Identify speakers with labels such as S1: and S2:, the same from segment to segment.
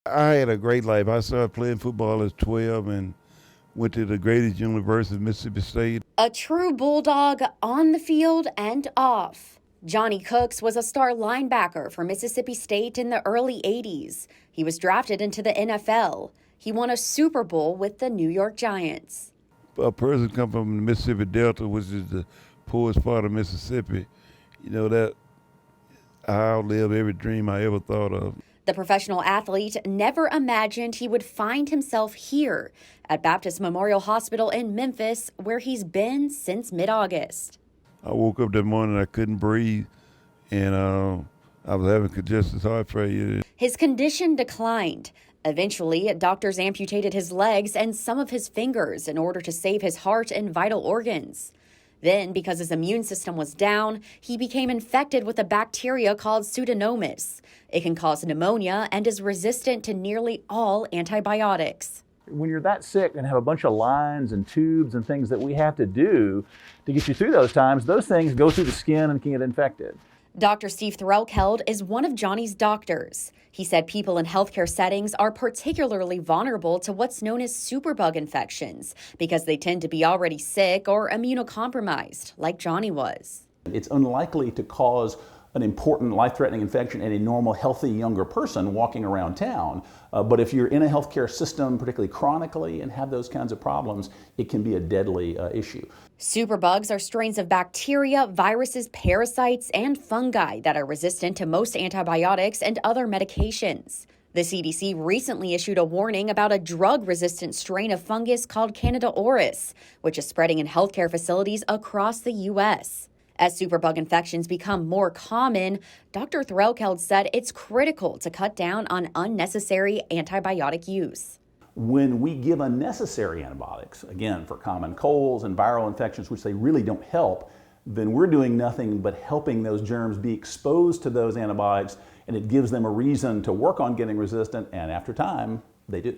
S1: I had a great life. I started playing football at 12 and went to the greatest university, Mississippi State.
S2: A true bulldog on the field and off. Johnny Cooks was a star linebacker for Mississippi State in the early 80s. He was drafted into the NFL. He won a Super Bowl with the New York Giants.
S1: A person come from the Mississippi Delta, which is the poorest part of Mississippi. You know, that I outlived every dream I ever thought of.
S2: The professional athlete never imagined he would find himself here at Baptist Memorial Hospital in Memphis, where he's been since mid-August.
S1: I woke up that morning, I couldn't breathe, and I was having congestive heart failure.
S2: His condition declined. Eventually, doctors amputated his legs and some of his fingers in order to save his heart and vital organs. Then, because his immune system was down, he became infected with a bacteria called Pseudomonas. It can cause pneumonia and is resistant to nearly all antibiotics.
S3: When you're that sick and have a bunch of lines and tubes and things that we have to do to get you through those times, those things go through the skin and can get infected.
S2: Dr. Steve Threlkeld is one of Johnny's doctors. He said people in healthcare settings are particularly vulnerable to what's known as superbug infections because they tend to be already sick or immunocompromised, like Johnny was.
S4: It's unlikely to cause an important life-threatening infection in a normal, healthy, younger person walking around town. But if you're in a healthcare system, particularly chronically, and have those kinds of problems, it can be a deadly issue.
S2: Superbugs are strains of bacteria, viruses, parasites, and fungi that are resistant to most antibiotics and other medications. The CDC recently issued a warning about a drug-resistant strain of fungus called Candida auris, which is spreading in healthcare facilities across the U.S. As superbug infections become more common, Dr. Threlkeld said it's critical to cut down on unnecessary antibiotic use.
S4: When we give unnecessary antibiotics, again, for common colds and viral infections, which they really don't help, then we're doing nothing but helping those germs be exposed to those antibiotics, and it gives them a reason to work on getting resistant, and after time, they do.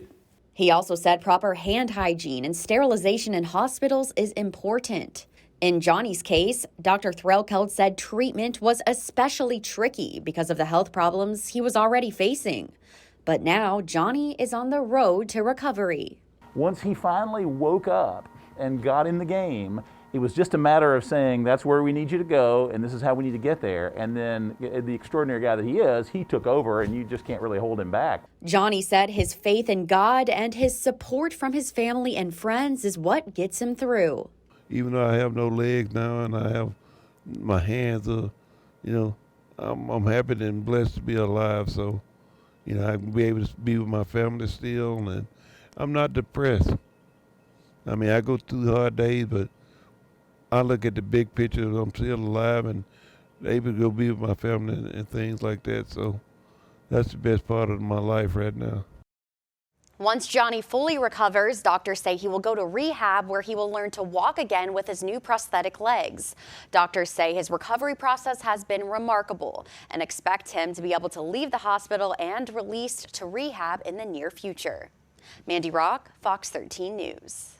S2: He also said proper hand hygiene and sterilization in hospitals is important. In Johnny's case, Dr. Threlkeld said treatment was especially tricky because of the health problems he was already facing. But now Johnny is on the road to recovery.
S3: Once he finally woke up and got in the game, it was just a matter of saying, that's where we need you to go, and this is how we need to get there. And then the extraordinary guy that he is, he took over, and you just can't really hold him back.
S2: Johnny said his faith in God and his support from his family and friends is what gets him through.
S1: Even though I have no legs now and I have my hands, I'm happy and blessed to be alive. So, I can be able to be with my family still, and I'm not depressed. I mean, I go through hard days, but I look at the big picture. I'm still alive and able to go be with my family and things like that. So that's the best part of my life right now.
S2: Once Johnny fully recovers, doctors say he will go to rehab where he will learn to walk again with his new prosthetic legs. Doctors say his recovery process has been remarkable and expect him to be able to leave the hospital and released to rehab in the near future. Mandy Rock, Fox 13 News.